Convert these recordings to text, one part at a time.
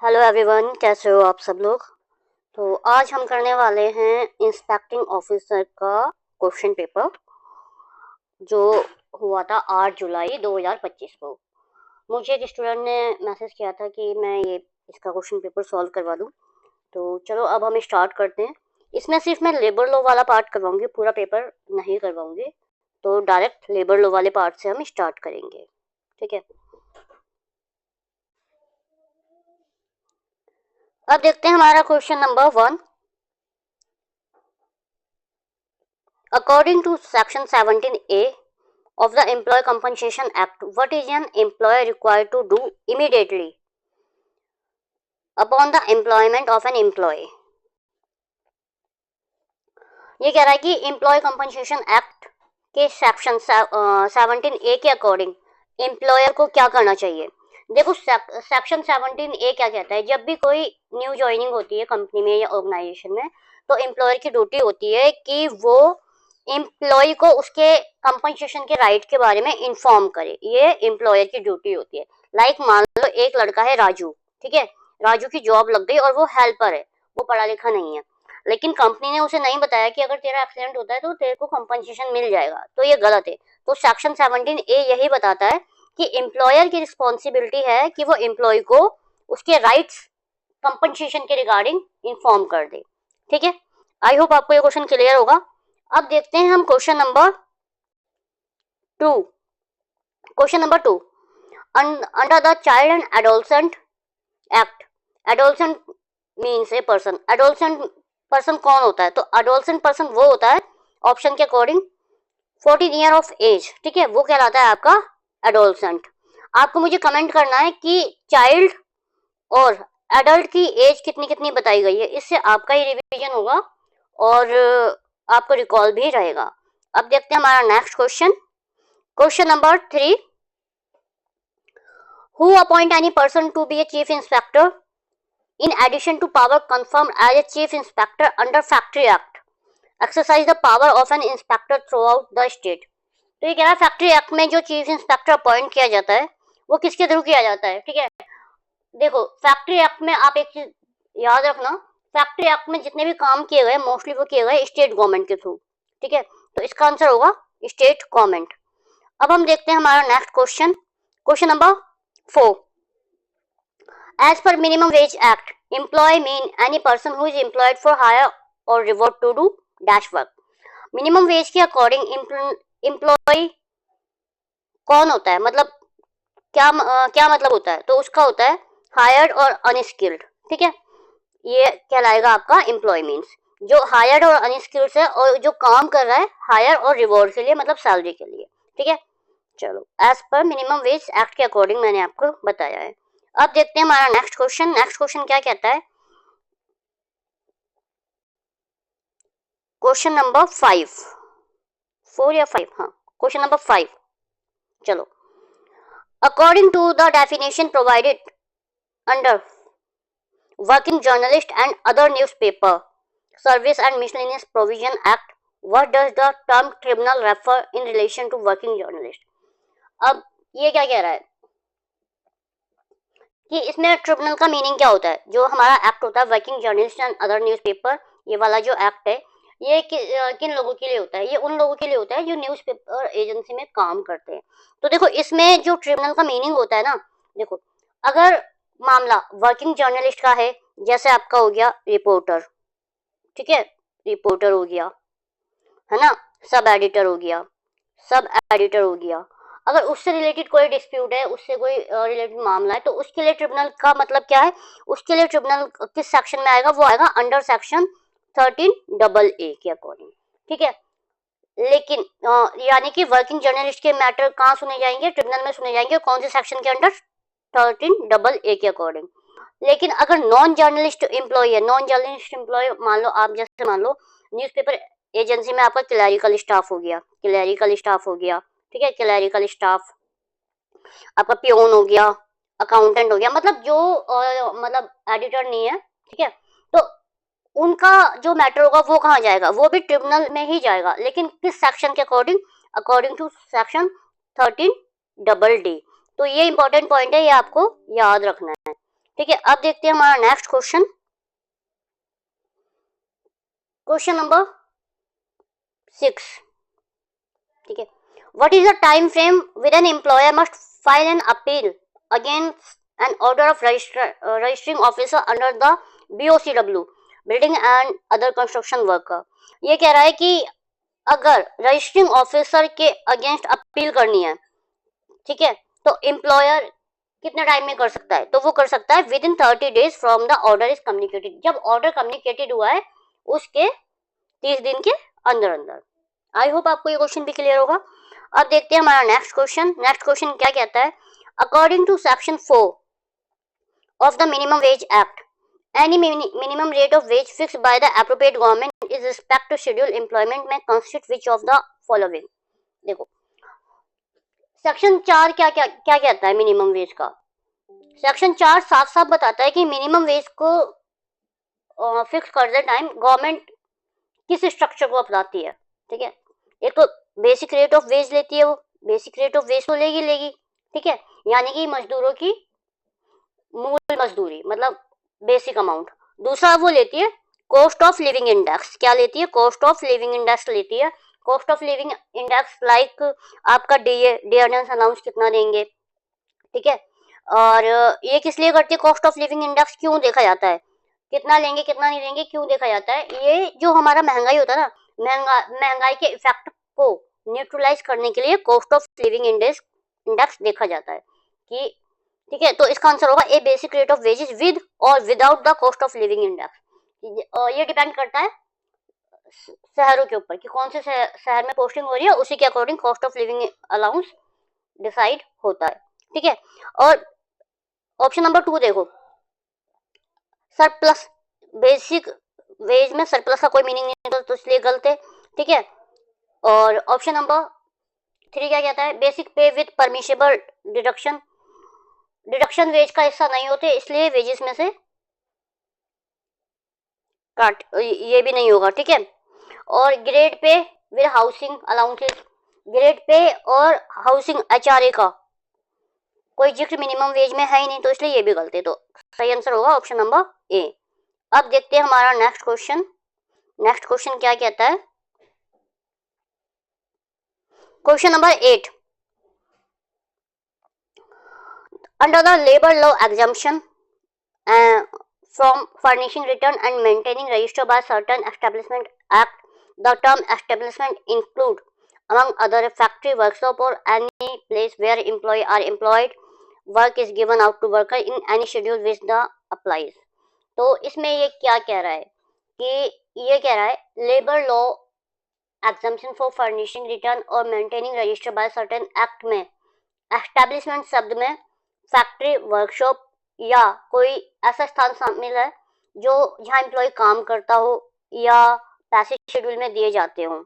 Hello everyone, कैसे हो आप सब लोग। तो आज हम करने वाले हैं इंस्पेक्टिंग ऑफिसर का क्वेश्चन पेपर जो हुआ था 8 जुलाई 2025 को। मुझे एक स्टूडेंट ने मैसेज किया था कि मैं ये इसका क्वेश्चन पेपर सॉल्व करवा दूं। तो चलो अब हम स्टार्ट करते हैं। इसमें सिर्फ मैं लेबर लॉ वाला पार्ट करवाऊंगी, पूरा पेपर नहीं करवाऊंगी। तो डायरेक्ट लेबर लॉ वाले पार्ट से हम स्टार्ट करेंगे, ठीक है। अब देखते हैं हमारा question number 1। According to Section 17A of the Employee Compensation Act, what is an employer required to do immediately upon the employment of an employee? ये कह रहा है कि एम्प्लॉय कंपनसेशन एक्ट के सेक्शन 17A के अकॉर्डिंग एम्प्लॉयर को क्या करना चाहिए। देखो सेक्शन 17A क्या कहता है, जब भी कोई न्यू ज्वाइनिंग होती है कंपनी में या ऑर्गेनाइजेशन में, तो एम्प्लॉयर की ड्यूटी होती है कि वो एम्प्लॉय को उसके कंपनसेशन के राइट के बारे में इंफॉर्म करे। ये एम्प्लॉयर की ड्यूटी होती है। लाइक मान लो एक लड़का है राजू, ठीक है। राजू की जॉब लग गई और वो हेल्पर है, वो पढ़ा लिखा नहीं है, लेकिन कंपनी ने उसे नहीं बताया कि अगर तेरा एक्सीडेंट होता है तो तेरे को कंपनसेशन मिल जाएगा, तो ये गलत है। तो सेक्शन 17A यही बताता है कि एम्प्लॉयर की रिस्पॉन्सिबिलिटी है कि वो एम्प्लॉय को उसके राइट्स कंपनसेशन के रिगार्डिंग इंफॉर्म कर दे, ठीक है। आई होप आपको ये क्वेश्चन क्लियर होगा। अब देखते हैं हम question number 2। Question number 2, under the child and adolescent act, adolescent means a person. Adolescent person कौन होता है? तो एडोलसेंट पर्सन वो होता है ऑप्शन के अकॉर्डिंग 14 ईयर ऑफ एज, ठीक है, वो कहलाता है आपका एडोलसेंट। आपको मुझे कमेंट करना है कि चाइल्ड और एडल्ट की एज कितनी कितनी बताई गई है, इससे आपका ही रिवीजन होगा और आपको रिकॉल भी रहेगा। अब देखते हैं हमारा next question. Question number 3, who appoint any person to be a chief inspector in addition to power confirmed as a chief inspector under factory act exercise the power of an inspector throughout the state। तो ये कह रहा है factory act में जो chief inspector appoint किया जाता है वो किसके थ्रू किया जाता है, ठीक है। देखो फैक्ट्री एक्ट में आप एक चीज याद रखना, फैक्ट्री एक्ट में जितने भी काम किए गए मोस्टली वो किए गए स्टेट गवर्नमेंट के थ्रू, ठीक है। तो इसका आंसर होगा स्टेट गवर्नमेंट। अब हम देखते हैं हमारा next question, question number 4। As per Minimum Wage Act, employee mean any person who is employed for hire or reward to do dash work। Minimum wage के अकॉर्डिंग एम्प्लॉय कौन होता है, मतलब क्या मतलब होता है? तो उसका होता है हायर्ड और अनस्किल्ड, ठीक है। ये कहलाएगा आपका एम्प्लॉय मीन्स जो हायर्ड और अनस्किल्ड है और जो काम कर रहा है हायर और रिवॉर्ड के लिए, मतलब सैलरी के लिए, ठीक है। चलो as per minimum wage act के अकॉर्डिंग मैंने आपको बताया है। अब देखते हैं हमारा नेक्स्ट क्वेश्चन। नेक्स्ट क्वेश्चन क्या कहता है, क्वेश्चन नंबर 5, 4 या 5, हाँ क्वेश्चन नंबर 5। चलो, according to the definition provided under working journalist and other newspaper service and miscellaneous provision act, what does the term tribunal refer in relation to working journalist. अब ये क्या कह रहा है कि इसमें ट्रिब्यूनल का मीनिंग क्या होता है। जो हमारा एक्ट होता है working journalist and other newspaper, ये वाला जो एक्ट है ये किन लोगों के लिए होता है? ये उन लोगों के लिए होता है जो न्यूज़पेपर एजेंसी में काम करते हैं। तो देखो इसमें जो ट्रिब्यूनल का मीनिंग होता है ना, देखो अगर मामला वर्किंग जर्नलिस्ट का है, जैसे आपका हो गया रिपोर्टर, ठीक है, रिपोर्टर हो गया, है ना, सब एडिटर हो गया, सब एडिटर हो गया। अगर उससे रिलेटेड कोई डिस्प्यूट है, उससे कोई रिलेटेड मामला है, तो उसके लिए ट्रिब्यूनल का मतलब क्या है? उसके लिए ट्रिब्यूनल किस सेक्शन में आएगा? वो आएगा अंडर सेक्शन 13AA के अकॉर्डिंग, ठीक है। लेकिन यानी कि वर्किंग जर्नलिस्ट के मैटर कहाँ सुने जाएंगे? ट्रिब्यूनल में सुने जाएंगे। कौन से सेक्शन के अंडर? 13AA के अकॉर्डिंग। लेकिन अगर नॉन जर्नलिस्ट एम्प्लॉय है, नॉन जर्नलिस्ट एम्प्लॉय मान लो आप, जैसे मान लो न्यूज़पेपर एजेंसी में आपका क्लैरिकल स्टाफ हो गया, क्लैरिकल स्टाफ हो गया, ठीक है, क्लैरिकल स्टाफ, आपका पियोन हो गया, अकाउंटेंट हो गया, मतलब जो मतलब एडिटर नहीं है, ठीक है। तो उनका जो मैटर होगा वो कहाँ जाएगा? वो भी ट्रिब्यूनल में ही जाएगा, लेकिन किस सेक्शन के according? According to section 13AA। तो ये इंपॉर्टेंट पॉइंट है, ये आपको याद रखना है। ठीक है, अब देखते हैं हमारा नेक्स्ट क्वेश्चन, क्वेश्चन नंबर 6। ठीक है, what is the time frame with an employer must file an appeal against an order of registering officer under the BOCW, building and other construction worker. ये कह रहा है कि अगर रजिस्टरिंग ऑफिसर के against appeal करनी है, ठीक है, तो एम्प्लॉयर कितने टाइम में कर सकता है? तो वो कर सकता है with in 30 days from the order is communicated, जब ऑर्डर कम्युनिकेटेड हुआ है उसके 30 दिन के अंदर अंदर। आई होप आपको ये क्वेश्चन भी क्लियर होगा। अब देखते हैं हमारा नेक्स्ट क्वेश्चन। नेक्स्ट क्वेश्चन क्या कहता है, according to section 4 of the minimum wage act, any minimum rate of wage fixed by the appropriate government is respect to scheduled employment may constitute which of the following। देखो section 4 क्या क्या क्या कहता है minimum wage का। Section 4 साफ साफ बताता है कि मिनिमम वेज को फिक्स करते टाइम गवर्नमेंट किस स्ट्रक्चर को अपनाती है। ठीक है, एक तो बेसिक रेट ऑफ वेज लेती है, वो बेसिक रेट ऑफ वेज तो लेगी। ठीक है, यानी कि मजदूरों की मूल मजदूरी मतलब बेसिक अमाउंट। दूसरा वो लेती है कॉस्ट ऑफ लिविंग इंडेक्स। क्या लेती है? कॉस्ट ऑफ लिविंग इंडेक्स लेती है। Cost of living index like आपका डे अर्निंग्स अलाउंस कितना देंगे। ठीक है, और ये किस लिए करती है? कॉस्ट ऑफ लिविंग इंडेक्स क्यों देखा जाता है, कितना लेंगे कितना नहीं लेंगे क्यों देखा जाता है? ये जो हमारा महंगाई होता है ना, महंगाई के इफेक्ट को न्यूट्रलाइज करने के लिए कॉस्ट ऑफ लिविंग इंडेक्स देखा जाता है कि ठीक है। तो इसका आंसर होगा A, basic rate of wages with और without the cost of living index. ये डिपेंड करता है शहरों के ऊपर कि कौन से शहर में पोस्टिंग हो रही है, उसी के according cost of living allowance decide होता है। ठीक है, और ऑप्शन नंबर 2 देखो, सरप्लस, बेसिक वेज में सरप्लस का कोई मीनिंग नहीं तो इसलिए गलत है। ठीक है, और ऑप्शन नंबर 3 क्या कहता है, बेसिक पे विद परमिशेबल डिडक्शन वेज का हिस्सा नहीं होते इसलिए वेजेस में से काट, ये भी नहीं होगा। ठीक है, और grade pay with housing allowances, grade pay और हाउसिंग HRA का कोई जिक्र मिनिमम वेज में है ही नहीं तो इसलिए ये भी गलत है। तो सही आंसर होगा ऑप्शन नंबर ए। अब देखते हैं हमारा नेक्स्ट क्वेश्चन। नेक्स्ट क्वेश्चन क्या कहता है, question number 8, under the labour law exemption from furnishing return and maintaining register by certain establishment act, the term establishment include among other factory, workshop or any place where employee are employed, work is given out to worker in any schedule which the applies। तो इसमें ये क्या कह रहा है कि ये कह रहा है labour law exemption for furnishing return और maintaining register by certain act में एस्टेब्लिशमेंट शब्द में फैक्ट्री, वर्कशॉप या कोई ऐसा स्थान शामिल है जो जहाँ एम्प्लॉय काम करता हो या पैसे शेड्यूल में दिए जाते हो।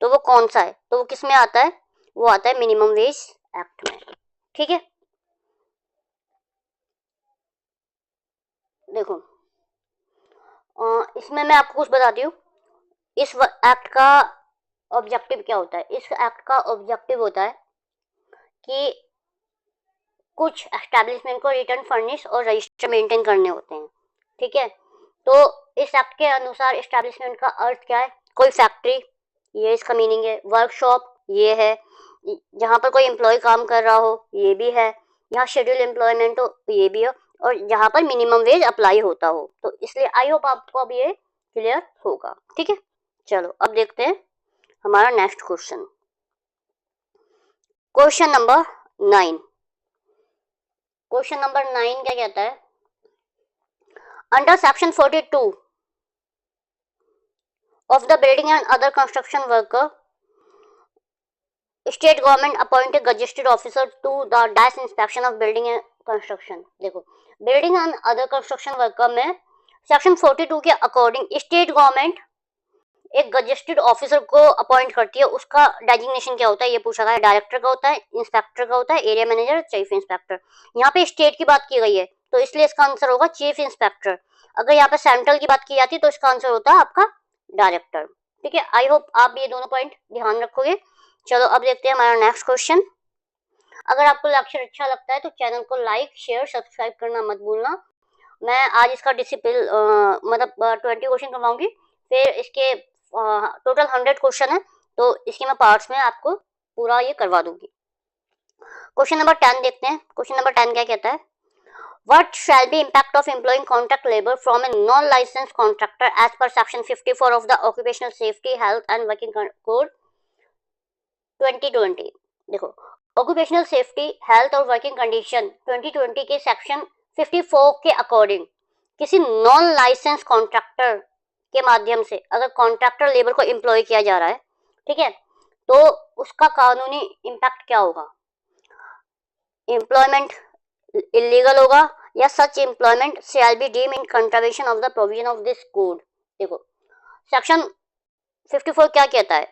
तो वो कौन सा है? तो वो किस में आता है? वो आता है मिनिमम वेज एक्ट में। ठीक है, देखो इसमें मैं आपको कुछ बताती हूँ। इस एक्ट का ऑब्जेक्टिव क्या होता है? इस एक्ट का ऑब्जेक्टिव होता है कि कुछ एस्टेब्लिशमेंट को रिटर्न फर्निश और रजिस्टर मेंटेन करने होते हैं। ठीक है, तो इस एक्ट के अनुसार एस्टेब्लिशमेंट का अर्थ क्या है? कोई फैक्ट्री, ये इसका मीनिंग है। वर्कशॉप ये है जहाँ पर कोई एम्प्लॉय काम कर रहा हो, ये भी है। यहाँ शेड्यूल एम्प्लॉयमेंट हो, ये भी हो। और जहाँ पर मिनिमम वेज अप्लाई होता हो। तो इसलिए आई होप आपको अब ये क्लियर होगा। ठीक है, चलो अब देखते हैं हमारा next question, question number 9। Question number 9 क्या कहता है, under section 42 of the building and other construction worker, state government appointed gazetted officer to the dash inspection of building and construction। देखो building and other construction worker में section 42 के according state government एक gazetted officer को appoint करती है। उसका designation क्या होता है ये पूछा गया है। डायरेक्टर का होता है, इंस्पेक्टर का होता है, एरिया मैनेजर, चीफ इंस्पेक्टर। यहाँ पे स्टेट की बात की गई है तो इसलिए इसका आंसर होगा चीफ इंस्पेक्टर। अगर यहाँ पे सेंट्रल की बात की जाती तो इसका आंसर होता है आपका डायरेक्टर। ठीक है, आई होप आप ये दोनों पॉइंट ध्यान रखोगे। चलो अब देखते हैं हमारा नेक्स्ट क्वेश्चन। अगर आपको लेक्चर अच्छा लगता है तो चैनल को लाइक शेयर सब्सक्राइब करना मत भूलना। मैं आज इसका डिसिप्लिन मतलब 20 क्वेश्चन करवाऊंगी, फिर इसके टोटल 100 क्वेश्चन है, तो इसके मैं पार्ट्स में आपको पूरा ये करवा दूंगी। क्वेश्चन नंबर 10 देखते हैं। क्वेश्चन नंबर 10 क्या कहता है? What shall be impact of employing contract labor from a non-licensed contractor as per section 54 of the Occupational Safety, Health and Working Code 2020? देखो, ऑक्यूपेशनल सेफ्टी हेल्थ और वर्किंग कंडीशन 2020 के section 54 के according किसी non licence contractor के माध्यम से अगर contractor labour को एम्प्लॉय किया जा रहा है, ठीक है, तो उसका कानूनी इम्पैक्ट क्या होगा? एम्प्लॉयमेंट इलीगल होगा या such employment shall be deem in contravention of the provision of this code. देखो, सेक्शन 54 क्या कहता है?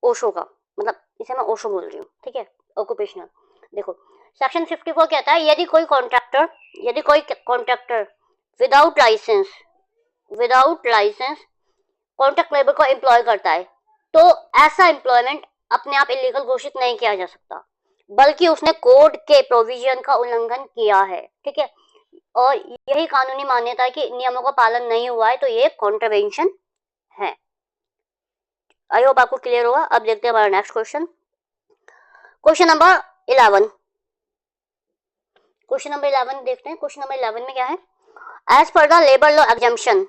ओशो का, मतलब इसे मैं ओशो बोल रही हूँ, ठीक है, ऑक्यूपेशनल। देखो, सेक्शन 54 कहता है यदि कोई contractor without license contract labour को एम्प्लॉय करता है, तो ऐसा एम्प्लॉयमेंट अपने आप इलीगल घोषित नहीं किया जा सकता, बल्कि उसने कोड के प्रोविजन का उल्लंघन किया है, ठीक है, और यही कानूनी मान्यता है कि नियमों का पालन नहीं हुआ है तो ये कॉन्ट्रवेंशन है। आई होप आपको क्लियर होगा। अब देखते हैं हमारा next question, question number 11। Question number 11 देखते हैं। क्वेश्चन नंबर 11 में क्या है? As per the labour law exemption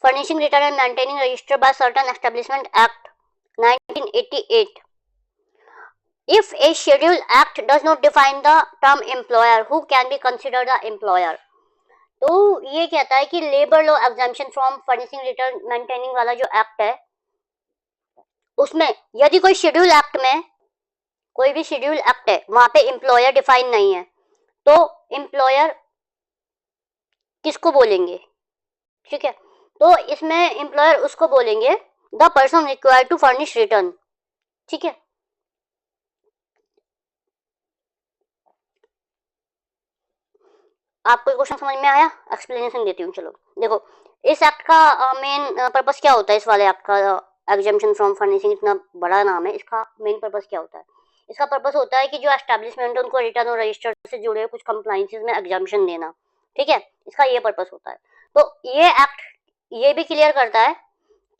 furnishing return and maintaining register by certain establishment act 1988, if a schedule act does not define the term employer, who can be considered the employer? तो ये कहता है कि labour law exemption from furnishing return maintaining वाला जो act है, उसमें यदि कोई शेड्यूल एक्ट में कोई भी शेड्यूल एक्ट है वहां पे एम्प्लॉयर डिफाइन नहीं है, तो एम्प्लॉयर किसको बोलेंगे? ठीक है, तो इसमें एम्प्लॉयर उसको बोलेंगे the person required to furnish return. ठीक है, आपको क्वेश्चन समझ में आया? एक्सप्लेनेशन देती हूँ। चलो देखो, इस एक्ट का मेन पर्पस क्या होता है? इस वाले एक्ट का एग्जम्पशन फ्रॉम फर्निशिंग, इतना बड़ा नाम है, इसका मेन पर्पस क्या होता है? इसका पर्पस होता है कि जो एस्टैब्लिशमेंट है उनको रिटर्न और रजिस्टर से जुड़े कुछ कंप्लाइंसेस में एग्जम्पशन देना। ठीक है, इसका ये पर्पस होता है। तो ये एक्ट ये भी क्लियर करता है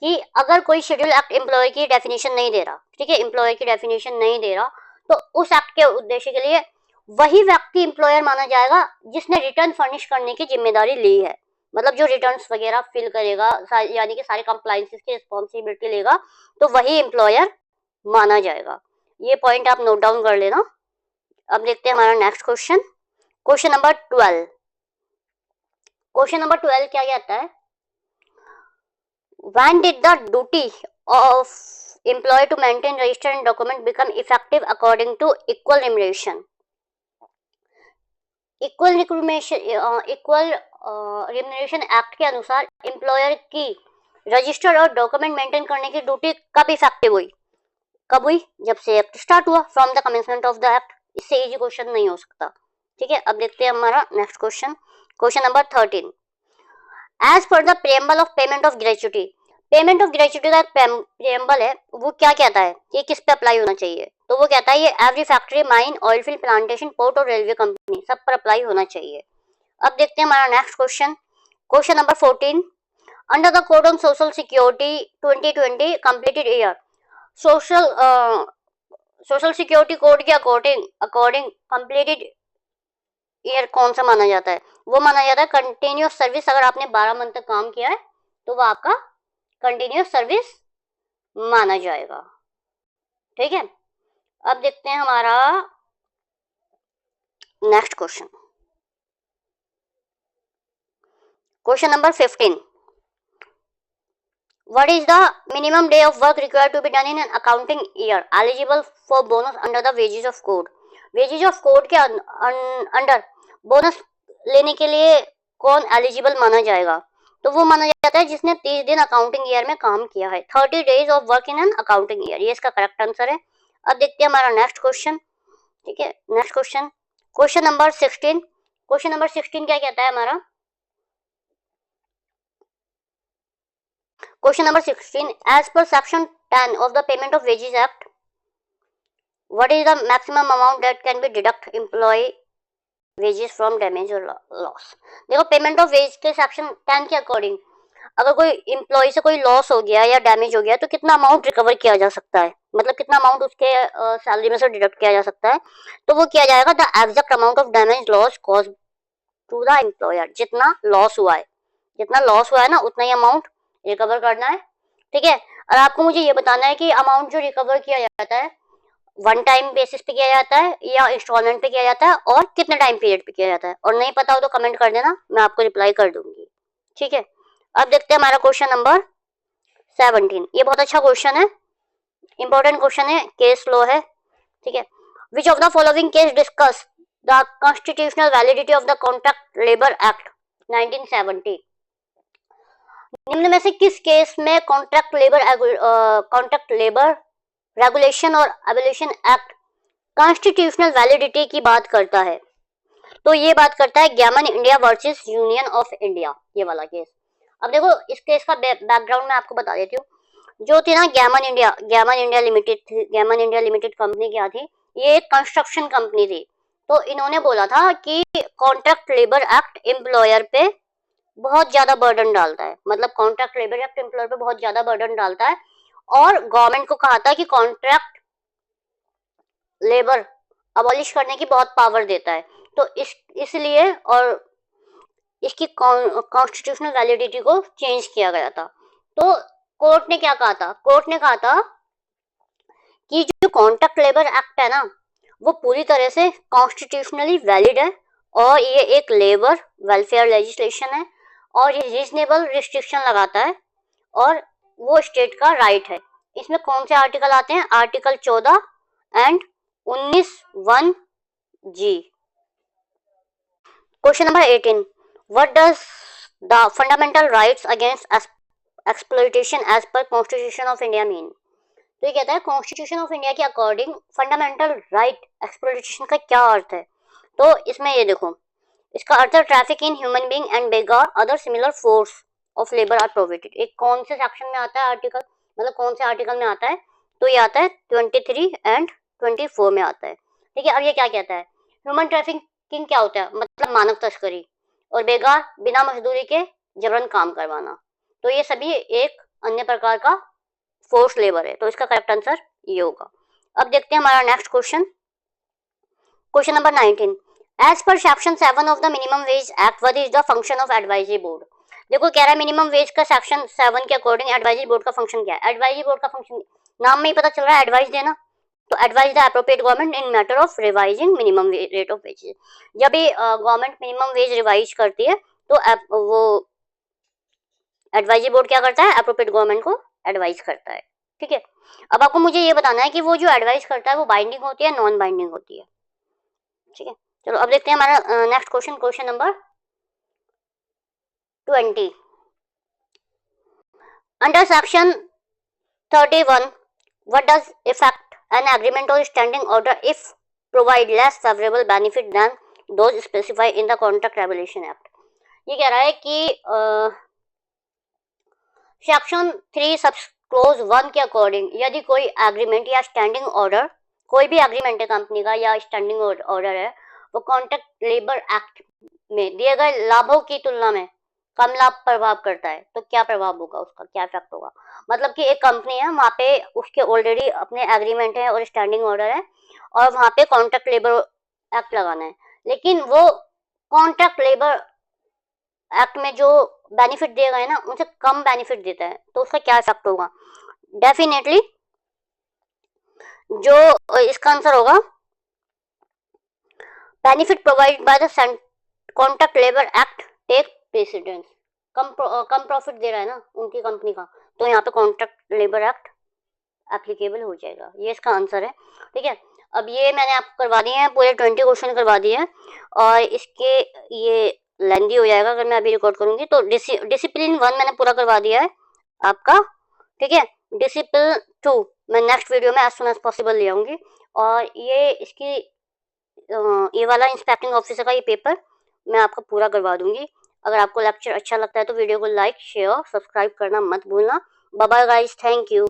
कि अगर कोई शेड्यूल एक्ट एम्प्लॉय की डेफिनेशन नहीं दे रहा, ठीक है, एम्प्लॉय की डेफिनेशन नहीं दे रहा, तो उस एक्ट के उद्देश्य के लिए वही व्यक्ति एम्प्लॉयर माना जाएगा जिसने रिटर्न फर्निश करने की जिम्मेदारी ली है। मतलब जो रिटर्न्स वगैरह फिल करेगा, यानी कि सारे कंप्लायंसेस की रिस्पॉन्सिबिलिटी लेगा, तो वही एम्प्लॉयर माना जाएगा। ये पॉइंट आप नोट डाउन कर लेना। अब देखते हैं हमारा next question, question number 12। Question number 12 क्या कहता है? When did the duty of employer to maintain, register and document become effective according to equal remuneration? Equal remuneration act के अनुसार एम्प्लॉयर की रजिस्टर और डॉक्यूमेंट मेंटेन करने की ड्यूटी कब इफेक्टिव हुई? कब हुई? जब से एक्ट स्टार्ट हुआ, from the commencement of the act. इससे इजी क्वेश्चन नहीं हो सकता। ठीक है, अब देखते हैं हमारा next question, question number 13। As per the preamble of payment of gratuity, payment of gratuity का प्रेम्बल है, वो क्या कहता है? ये किस पे अप्लाई होना चाहिए? तो वो कहता है ये every factory, mine, oil field, plantation, port और रेलवे कंपनी सब पर अप्लाई होना चाहिए। अब देखते हैं हमारा next question, question number 14। Under the code on social security 2020 completed year, social security code के अकॉर्डिंग कंप्लीटेड ईयर कौन सा माना जाता है? वो माना जाता है कंटिन्यूअस सर्विस। अगर आपने 12 मंथ तक काम किया है तो वो आपका कंटिन्यूअस सर्विस माना जाएगा। ठीक है, अब देखते हैं हमारा next question, question number 15। What is the minimum day of work required to be done in an accounting year eligible for bonus under the wages of code? wages of code के under bonus लेने के लिए कौन eligible माना जाएगा? तो वो माना जाता है जिसने 30 दिन अकाउंटिंग ईयर में काम किया है। 30 days of work in an accounting year, ये इसका करेक्ट आंसर है। अब देखते हैं हमारा नेक्स्ट क्वेश्चन। ठीक है, next question, question number 16। Question number 16 क्या कहता है हमारा? Question number 16, as per section 10 of the Payment of Wages Act, what is the maximum amount that can be deduct employee wages from damage or loss? देखो payment of ways के section 10 के according अगर कोई employ से कोई loss हो गया या डैमेज हो गया तो कितना अमाउंट रिकवर किया जा सकता है, मतलब कितना अमाउंट उसके सैलरी में से डिडक्ट किया जा सकता है। तो वो किया जाएगा the exact amount of damage loss cause to the employer, जितना लॉस हुआ है, जितना लॉस हुआ है ना उतना ही अमाउंट रिकवर करना है। ठीक है, और आपको मुझे ये बताना है कि अमाउंट जो रिकवर किया जाता है वन टाइम बेसिस पे किया जाता है या इंस्टॉलमेंट पे किया जाता है और कितने टाइम पीरियड पे किया जाता है, और नहीं पता हो तो कमेंट कर देना, मैं आपको रिप्लाई कर दूंगी। ठीक है, अब देखते हैं हमारा क्वेश्चन नंबर 17। ये बहुत अच्छा क्वेश्चन है, इंपॉर्टेंट क्वेश्चन है, केस लॉ है। ठीक है, which of the following case discuss the constitutional validity of the contract labour act 1970? निम्न में से किस केस में कॉन्ट्रैक्ट लेबर रेगुलेशन और एबोलिशन एक्ट कॉन्स्टिट्यूशनल वैलिडिटी की बात करता है? तो ये बात करता है Gammon India versus union of India, ये वाला केस। अब देखो इस केस का बैकग्राउंड मैं आपको बता देती हूँ। जो थी ना गैमन इंडिया लिमिटेड कंपनी क्या थी, ये एक कंस्ट्रक्शन कंपनी थी। तो इन्होंने बोला था कि कॉन्ट्रैक्ट लेबर एक्ट एम्प्लॉयर पे बहुत ज्यादा बर्डन डालता है, मतलब कॉन्ट्रैक्ट लेबर एक्ट एम्प्लॉयर पे बहुत ज्यादा बर्डन डालता है, और गवर्नमेंट को कहा था कि कॉन्ट्रैक्ट लेबर अबॉलिश करने की बहुत पावर देता है। तो इसलिए और इसकी कॉन्स्टिट्यूशनल वैलिडिटी को चेंज किया गया था। तो कोर्ट ने क्या कहा था, कोर्ट ने कहा था कि जो कॉन्ट्रैक्ट लेबर एक्ट है ना वो पूरी तरह से कॉन्स्टिट्यूशनली वैलिड है, और ये एक लेबर वेलफेयर लेजिस्लेशन है, और ये रीजनेबल रिस्ट्रिक्शन लगाता है, और वो स्टेट का राइट है। इसमें कौन से आर्टिकल आते हैं, article 14 and 19(1)(g). Question number 18, what does the fundamental rights against exploitation as per constitution of India mean? तो ये कहता है कॉन्स्टिट्यूशन ऑफ इंडिया के अकॉर्डिंग फंडामेंटल राइट एक्सप्लॉइटेशन का क्या अर्थ है। तो इसमें ये देखो, इसका अर्थ है traffic in human being and begar other similar force of labour are provided. एक कौन से सेक्शन में आता है आर्टिकल, मतलब कौन से आर्टिकल में आता है, तो ये आता है 23 एंड 24 में आता है। ठीक है, अब ये क्या कहता है, ह्यूमन ट्रैफिकिंग क्या होता है, मतलब मानव तस्करी, और बेगार बिना मजदूरी के जबरन काम करवाना। तो ये सभी एक अन्य प्रकार का फोर्स लेबर है, तो इसका करेक्ट आंसर ये होगा। अब देखते हैं हमारा next question, question number 19, as per section 7 of the minimum wage act what is the function of advisory board? देखो कह रहा है मिनिमम वेज का सेक्शन 7 के अकॉर्डिंग एडवाइजरी बोर्ड का फंक्शन क्या है। एडवाइजरी बोर्ड का फंक्शन नाम में ही पता चल रहा है, एडवाइस देना। तो advice the appropriate government in matter of revising minimum rate of wages. जब भी गवर्नमेंट मिनिमम वेज रिवाइज करती है तो वो एडवाइजरी बोर्ड क्या करता है, एप्रोप्रिएट गवर्नमेंट को एडवाइस करता है। ठीक है, अब आपको मुझे ये बताना है कि वो जो एडवाइस करता है वो बाइंडिंग होती है, नॉन बाइंडिंग होती है। ठीक है, चलो अब देखते हैं हमारा next question, question number 20, under section 31 what does effect an agreement और standing order if provide less favourable benefit than those specified in the contract regulation act? ये कह रहा है कि सेक्शन 3 सब क्लोज 1 के अकॉर्डिंग यदि कोई एग्रीमेंट या स्टैंडिंग ऑर्डर, कोई भी एग्रीमेंट है कंपनी का या स्टैंडिंग ऑर्डर है, वो कॉन्ट्रैक्ट लेबर एक्ट में दिए गए लाभों की तुलना में कम लाभ प्रभाव करता है, तो क्या प्रभाव होगा, उसका क्या इफेक्ट होगा। मतलब कि एक कंपनी है, वहां पे उसके ऑलरेडी अपने एग्रीमेंट है और स्टैंडिंग ऑर्डर है, और वहां पे कॉन्ट्रैक्ट लेबर एक्ट लगाना है, लेकिन वो कॉन्ट्रैक्ट लेबर एक्ट में जो बेनिफिट दिए गए ना उनसे कम बेनिफिट देता है, तो उसका क्या इफेक्ट होगा। डेफिनेटली जो इसका आंसर होगा benefit provided by the contract labour act take precedence. कम प्रॉफिट दे रहा है ना उनकी कंपनी का, तो यहाँ पे कॉन्ट्रैक्ट लेबर एक्ट एप्लीकेबल हो जाएगा, ये इसका आंसर है। ठीक है, अब ये मैंने आपको करवा दिए हैं, पूरे 20 क्वेश्चन करवा दिए हैं, और इसके ये लेंदी हो जाएगा अगर मैं अभी रिकॉर्ड करूंगी। तो डिसिप्लिन 1 मैंने पूरा करवा दिया है आपका। ठीक है, डिसिप्लिन 2 मैं नेक्स्ट वीडियो में एज सुन एज पॉसिबल ले आऊंगी, और ये वाला इंस्पेक्टिंग ऑफिसर का ये पेपर मैं आपको पूरा करवा दूंगी। अगर आपको लेक्चर अच्छा लगता है तो वीडियो को लाइक शेयर सब्सक्राइब करना मत भूलना। Bye bye guys, thank you.